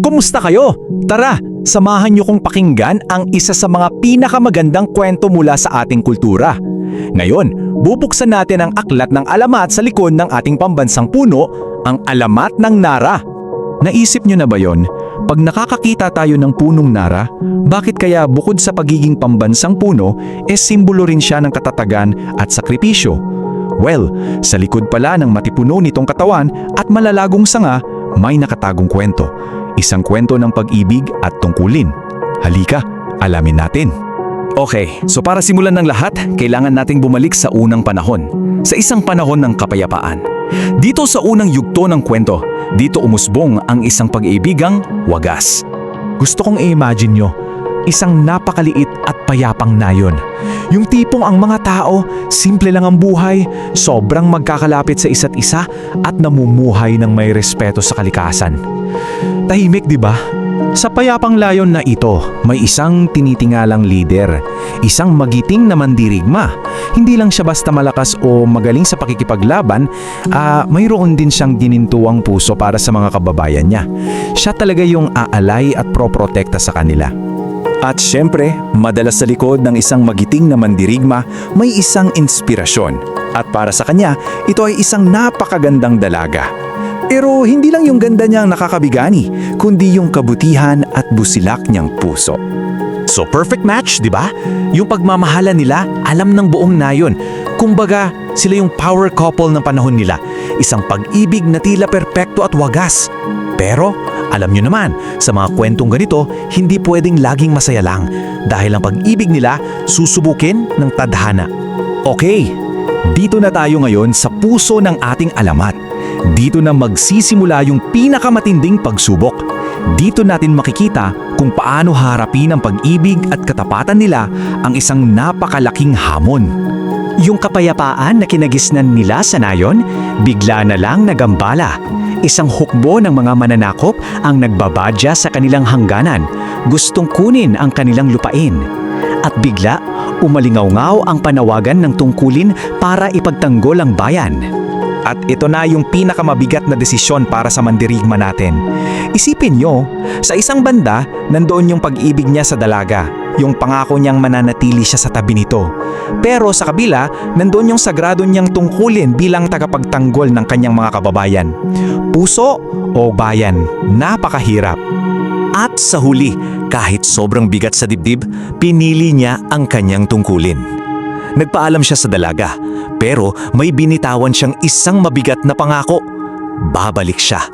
Kumusta kayo? Tara, samahan niyo kong pakinggan ang isa sa mga pinakamagandang kwento mula sa ating kultura. Ngayon, bubuksan natin ang aklat ng alamat sa likod ng ating pambansang puno, ang alamat ng Nara. Naisip niyo na ba yon? Pag nakakakita tayo ng punong Nara, bakit kaya bukod sa pagiging pambansang puno, simbolo rin siya ng katatagan at sakripisyo? Well, sa likod pala ng matipuno nitong katawan at malalagong sanga, may nakatagong kwento. Isang kwento ng pag-ibig at tungkulin. Halika, alamin natin. Okay, so para simulan ng lahat, kailangan nating bumalik sa unang panahon. Sa isang panahon ng kapayapaan. Dito sa unang yugto ng kwento, dito umusbong ang isang pag-ibigang wagas. Gusto kong i-imagine nyo, isang napakaliit at payapang nayon. Yung tipong ang mga tao, simple lang ang buhay, sobrang magkakalapit sa isa't isa at namumuhay ng may respeto sa kalikasan. Tahimik, di ba? Sa payapang layon na ito, may isang tinitingalang lider, isang magiting na mandirigma. Hindi lang siya basta malakas o magaling sa pakikipaglaban, mayroon din siyang ginintuang puso para sa mga kababayan niya. Siya talaga yung aalay at proprotekta sa kanila. At syempre, madalas sa likod ng isang magiting na mandirigma, may isang inspirasyon. At para sa kanya, ito ay isang napakagandang dalaga. Pero hindi lang yung ganda niyang nakakabigani, kundi yung kabutihan at busilak niyang puso. So perfect match, di ba? Yung pagmamahala nila, alam ng buong nayon. Kumbaga, sila yung power couple ng panahon nila. Isang pag-ibig na tila perpekto at wagas. Pero, alam nyo naman, sa mga kwentong ganito, hindi pwedeng laging masaya lang. Dahil ang pag-ibig nila, susubukin ng tadhana. Okay, dito na tayo ngayon sa puso ng ating alamat. Dito na magsisimula yung pinakamatinding pagsubok. Dito natin makikita kung paano harapin ang pag-ibig at katapatan nila ang isang napakalaking hamon. Yung kapayapaan na kinagisnan nila sa nayon, bigla na lang nagambala. Isang hukbo ng mga mananakop ang nagbabadya sa kanilang hangganan, gustong kunin ang kanilang lupain. At bigla, umalingaw-ngaw ang panawagan ng tungkulin para ipagtanggol ang bayan. At ito na yung pinakamabigat na desisyon para sa mandirigma natin. Isipin nyo, sa isang banda, nandoon yung pag-ibig niya sa dalaga, yung pangako niyang mananatili siya sa tabi nito. Pero sa kabila, nandoon yung sagrado niyang tungkulin bilang tagapagtanggol ng kanyang mga kababayan. Puso o bayan, napakahirap. At sa huli, kahit sobrang bigat sa dibdib, pinili niya ang kanyang tungkulin. Nagpaalam siya sa dalaga, pero may binitawan siyang isang mabigat na pangako. Babalik siya.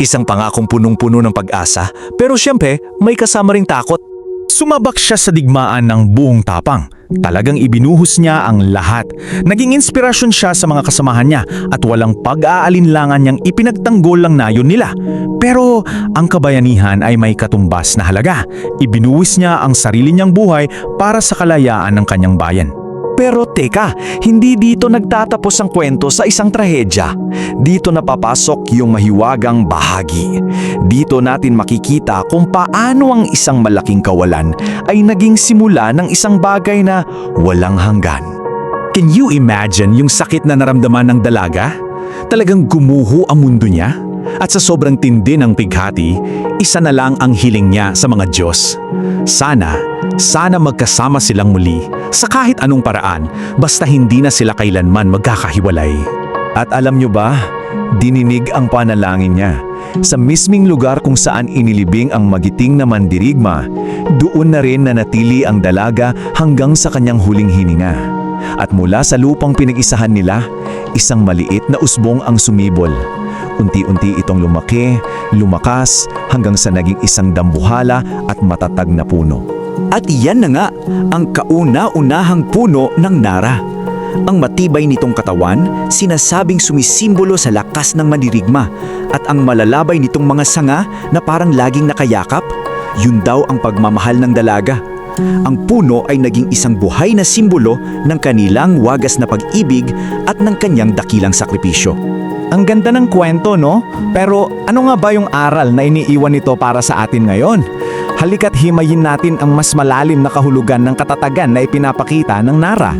Isang pangakong punong-puno ng pag-asa, pero siyempre may kasama ring takot. Sumabak siya sa digmaan ng buong tapang. Talagang ibinuhos niya ang lahat. Naging inspirasyon siya sa mga kasamahan niya at walang pag-aalinlangan niyang ipinagtanggol lang nayon nila. Pero ang kabayanihan ay may katumbas na halaga. Ibinuhos niya ang sarili niyang buhay para sa kalayaan ng kanyang bayan. Pero teka, hindi dito nagtatapos ang kwento sa isang trahedya. Dito napapasok yung mahiwagang bahagi. Dito natin makikita kung paano ang isang malaking kawalan ay naging simula ng isang bagay na walang hanggan. Can you imagine yung sakit na naramdaman ng dalaga? Talagang gumuho ang mundo niya. At sa sobrang tindi ng pighati, isa na lang ang hiling niya sa mga Diyos. Sana magkasama silang muli sa kahit anong paraan, basta hindi na sila kailanman magkakahiwalay. At alam nyo ba, dininig ang panalangin niya. Sa misming lugar kung saan inilibing ang magiting na mandirigma, doon na rin nanatili ang dalaga hanggang sa kanyang huling hininga. At mula sa lupang pinag-isahan nila, isang maliit na usbong ang sumibol. Unti-unti itong lumaki, lumakas, hanggang sa naging isang dambuhala at matatag na puno. At iyan na nga, ang kauna-unahang puno ng Nara. Ang matibay nitong katawan, sinasabing sumisimbolo sa lakas ng mandirigma, at ang malalabay nitong mga sanga na parang laging nakayakap, yun daw ang pagmamahal ng dalaga. Ang puno ay naging isang buhay na simbolo ng kanilang wagas na pag-ibig at ng kanyang dakilang sakripisyo. Ang ganda ng kwento, no? Pero ano nga ba yung aral na iniiwan nito para sa atin ngayon? Halika't himayin natin ang mas malalim na kahulugan ng katatagan na ipinapakita ng Nara.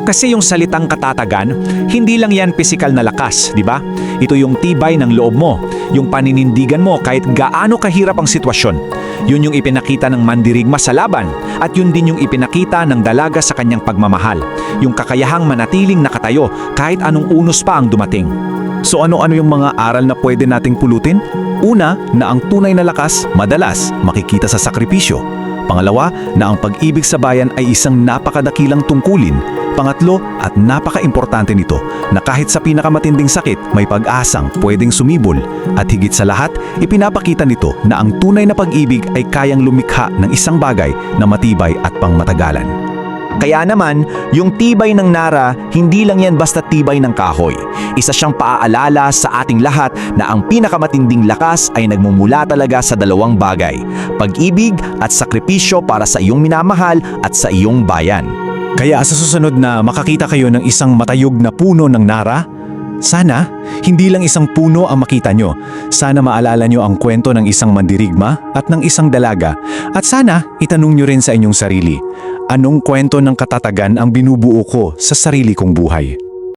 Kasi yung salitang katatagan, hindi lang yan pisikal na lakas, di ba? Ito yung tibay ng loob mo, yung paninindigan mo kahit gaano kahirap ang sitwasyon. Yun yung ipinakita ng mandirigma sa laban, at yun din yung ipinakita ng dalaga sa kanyang pagmamahal. Yung kakayahang manatiling nakatayo kahit anong unos pa ang dumating. So ano-ano yung mga aral na pwede nating pulutin? Una, na ang tunay na lakas, madalas, makikita sa sakripisyo. Pangalawa, na ang pag-ibig sa bayan ay isang napakadakilang tungkulin. Pangatlo, at napaka-importante nito, na kahit sa pinakamatinding sakit, may pag-asang pwedeng sumibol. At higit sa lahat, ipinapakita nito na ang tunay na pag-ibig ay kayang lumikha ng isang bagay na matibay at pangmatagalan. Kaya naman, yung tibay ng Nara, hindi lang yan basta tibay ng kahoy. Isa siyang paaalala sa ating lahat na ang pinakamatinding lakas ay nagmumula talaga sa dalawang bagay, pag-ibig at sakripisyo para sa iyong minamahal at sa iyong bayan. Kaya sa susunod na makakita kayo ng isang matayog na puno ng Nara, sana, hindi lang isang puno ang makita nyo. Sana maalala nyo ang kwento ng isang mandirigma at ng isang dalaga. At sana, itanong nyo rin sa inyong sarili, anong kwento ng katatagan ang binubuo ko sa sarili kong buhay?